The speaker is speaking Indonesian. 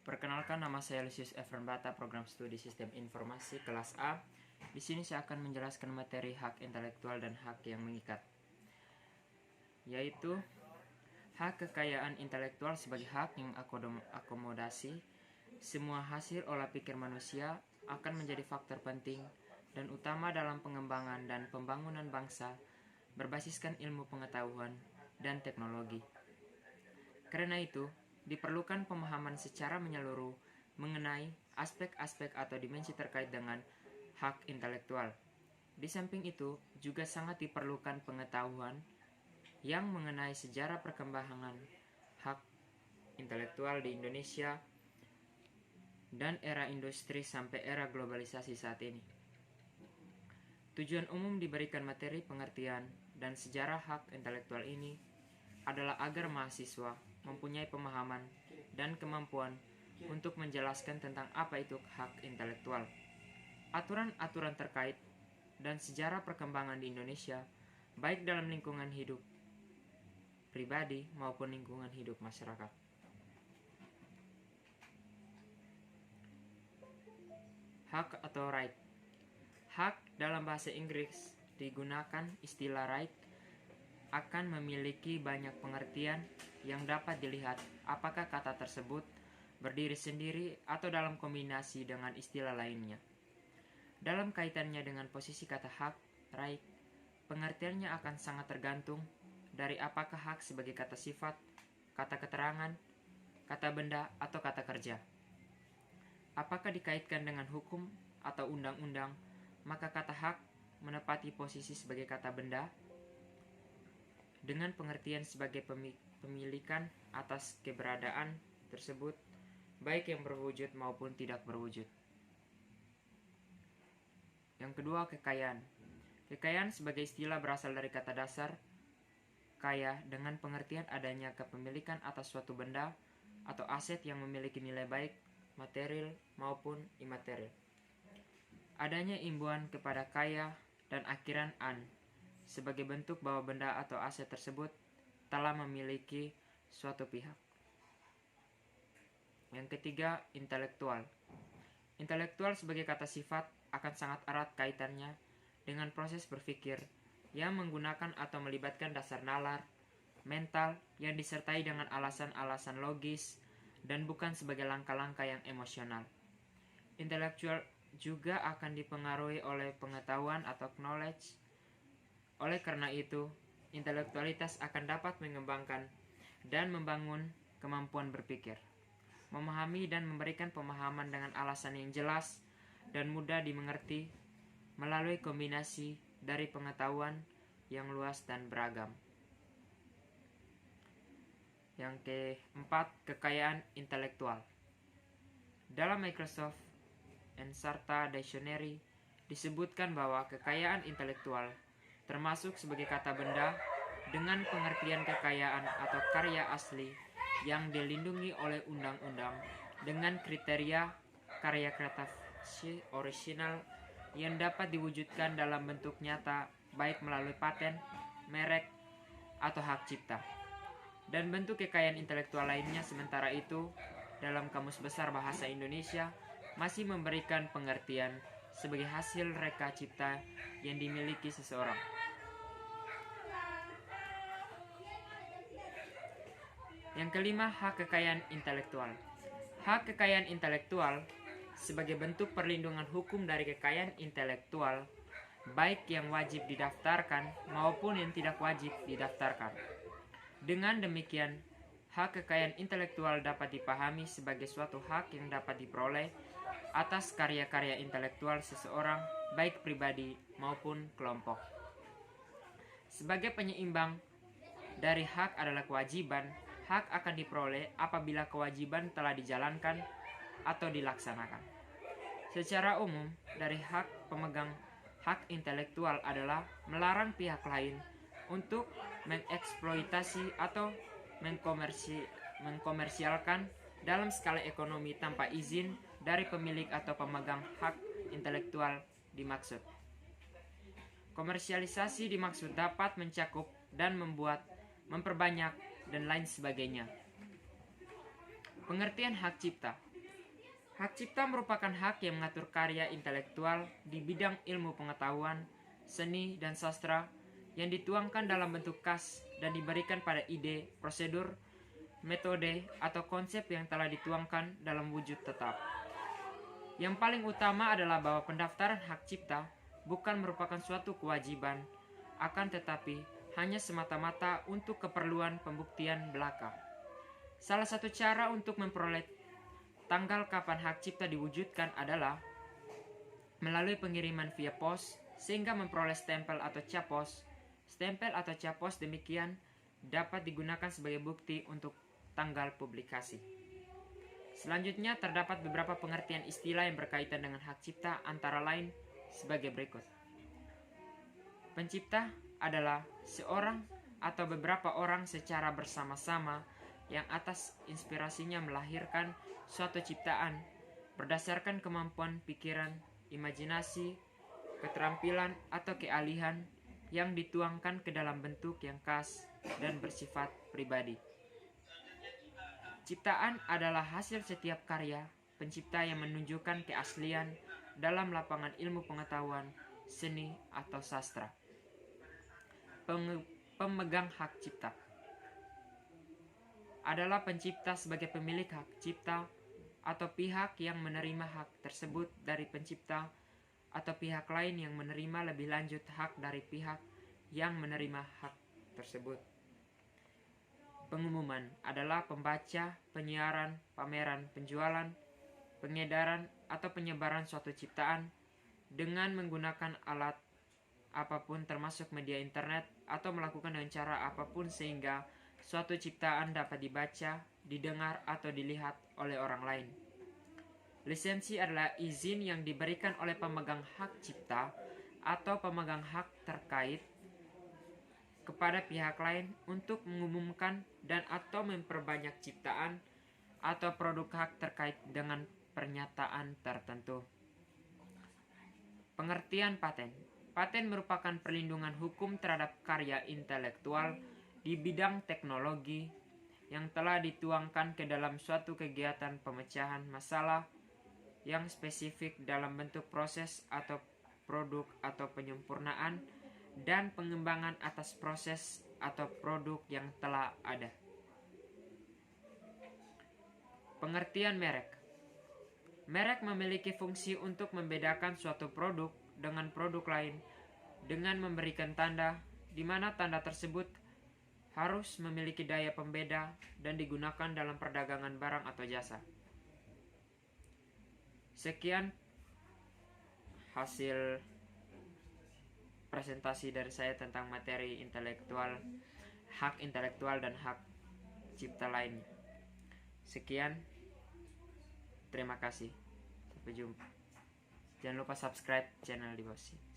Perkenalkan, nama saya Lucius Efren Bata, Program Studi Sistem Informasi kelas A. Di sini saya akan menjelaskan materi hak intelektual dan hak yang mengikat, yaitu hak kekayaan intelektual sebagai hak yang akomodasi semua hasil olah pikir manusia akan menjadi faktor penting dan utama dalam pengembangan dan pembangunan bangsa berbasiskan ilmu pengetahuan dan teknologi. Karena itu, diperlukan pemahaman secara menyeluruh mengenai aspek-aspek atau dimensi terkait dengan hak intelektual. Di samping itu, juga sangat diperlukan pengetahuan yang mengenai sejarah perkembangan hak intelektual di Indonesia dan era industri sampai era globalisasi saat ini. Tujuan umum diberikan materi pengertian dan sejarah hak intelektual ini adalah agar mahasiswa mempunyai pemahaman dan kemampuan untuk menjelaskan tentang apa itu hak intelektual, aturan-aturan terkait, dan sejarah perkembangan di Indonesia, baik dalam lingkungan hidup pribadi maupun lingkungan hidup masyarakat. Hak atau right. Hak dalam bahasa Inggris digunakan istilah right akan memiliki banyak pengertian yang dapat dilihat apakah kata tersebut berdiri sendiri atau dalam kombinasi dengan istilah lainnya. Dalam kaitannya dengan posisi kata hak, right, pengertiannya akan sangat tergantung dari apakah hak sebagai kata sifat, kata keterangan, kata benda, atau kata kerja. Apakah dikaitkan dengan hukum atau undang-undang, maka kata hak menepati posisi sebagai kata benda dengan pengertian sebagai pemilikan atas keberadaan tersebut, baik yang berwujud maupun tidak berwujud. Yang kedua, kekayaan. Kekayaan sebagai istilah berasal dari kata dasar kaya dengan pengertian adanya kepemilikan atas suatu benda atau aset yang memiliki nilai baik, material maupun imaterial. Adanya imbuhan kepada kaya dan akhiran an sebagai bentuk bahwa benda atau aset tersebut telah memiliki suatu pihak. Yang ketiga, intelektual. Intelektual sebagai kata sifat akan sangat erat kaitannya dengan proses berpikir yang menggunakan atau melibatkan dasar nalar, mental yang disertai dengan alasan-alasan logis dan bukan sebagai langkah-langkah yang emosional. Intelektual juga akan dipengaruhi oleh pengetahuan atau knowledge. Oleh karena itu, intelektualitas akan dapat mengembangkan dan membangun kemampuan berpikir, memahami dan memberikan pemahaman dengan alasan yang jelas dan mudah dimengerti melalui kombinasi dari pengetahuan yang luas dan beragam. Yang keempat, kekayaan intelektual. Dalam Microsoft Ensarta Dictionary disebutkan bahwa kekayaan intelektual termasuk sebagai kata benda dengan pengertian kekayaan atau karya asli yang dilindungi oleh undang-undang dengan kriteria karya kreatif orisinal yang dapat diwujudkan dalam bentuk nyata baik melalui paten, merek, atau hak cipta. Dan bentuk kekayaan intelektual lainnya sementara itu dalam Kamus Besar Bahasa Indonesia masih memberikan pengertian sebagai hasil reka cipta yang dimiliki seseorang. Yang kelima, hak kekayaan intelektual. Hak kekayaan intelektual sebagai bentuk perlindungan hukum dari kekayaan intelektual, baik yang wajib didaftarkan maupun yang tidak wajib didaftarkan. Dengan demikian, hak kekayaan intelektual dapat dipahami sebagai suatu hak yang dapat diperoleh atas karya-karya intelektual seseorang, baik pribadi maupun kelompok. Sebagai penyeimbang dari hak adalah kewajiban, hak akan diperoleh apabila kewajiban telah dijalankan atau dilaksanakan. Secara umum, dari hak pemegang hak intelektual adalah melarang pihak lain untuk mengeksploitasi atau mengkomersialkan dalam skala ekonomi tanpa izin dari pemilik atau pemegang hak intelektual dimaksud. Komersialisasi dimaksud dapat mencakup dan memperbanyak dan lain sebagainya. Pengertian hak cipta. Hak cipta merupakan hak yang mengatur karya intelektual di bidang ilmu pengetahuan, seni, dan sastra yang dituangkan dalam bentuk khas dan diberikan pada ide, prosedur, metode, atau konsep yang telah dituangkan dalam wujud tetap. Yang paling utama adalah bahwa pendaftaran hak cipta bukan merupakan suatu kewajiban, akan tetapi hanya semata-mata untuk keperluan pembuktian belaka. Salah satu cara untuk memperoleh tanggal kapan hak cipta diwujudkan adalah melalui pengiriman via pos, sehingga memperoleh stempel atau cap pos. Stempel atau cap pos demikian dapat digunakan sebagai bukti untuk tanggal publikasi. Selanjutnya terdapat beberapa pengertian istilah yang berkaitan dengan hak cipta, antara lain sebagai berikut. Pencipta adalah seorang atau beberapa orang secara bersama-sama yang atas inspirasinya melahirkan suatu ciptaan berdasarkan kemampuan pikiran, imajinasi, keterampilan, atau keahlian yang dituangkan ke dalam bentuk yang khas dan bersifat pribadi. Ciptaan adalah hasil setiap karya pencipta yang menunjukkan keaslian dalam lapangan ilmu pengetahuan, seni, atau sastra. Pemegang hak cipta adalah pencipta sebagai pemilik hak cipta atau pihak yang menerima hak tersebut dari pencipta atau pihak lain yang menerima lebih lanjut hak dari pihak yang menerima hak tersebut. Pengumuman adalah pembaca, penyiaran, pameran, penjualan, pengedaran, atau penyebaran suatu ciptaan dengan menggunakan alat apapun termasuk media internet atau melakukan dengan cara apapun sehingga suatu ciptaan dapat dibaca, didengar, atau dilihat oleh orang lain. Lisensi adalah izin yang diberikan oleh pemegang hak cipta atau pemegang hak terkait kepada pihak lain untuk mengumumkan dan atau memperbanyak ciptaan atau produk hak terkait dengan pernyataan tertentu. Pengertian paten. Paten merupakan perlindungan hukum terhadap karya intelektual di bidang teknologi yang telah dituangkan ke dalam suatu kegiatan pemecahan masalah yang spesifik dalam bentuk proses atau produk atau penyempurnaan dan pengembangan atas proses atau produk yang telah ada. Pengertian merek. Merek memiliki fungsi untuk membedakan suatu produk dengan produk lain dengan memberikan tanda, di mana tanda tersebut harus memiliki daya pembeda dan digunakan dalam perdagangan barang atau jasa. Sekian hasil presentasi dari saya tentang materi intelektual, hak intelektual dan hak cipta lainnya. Sekian, terima kasih, sampai jumpa. Jangan lupa subscribe channel di bawah sini.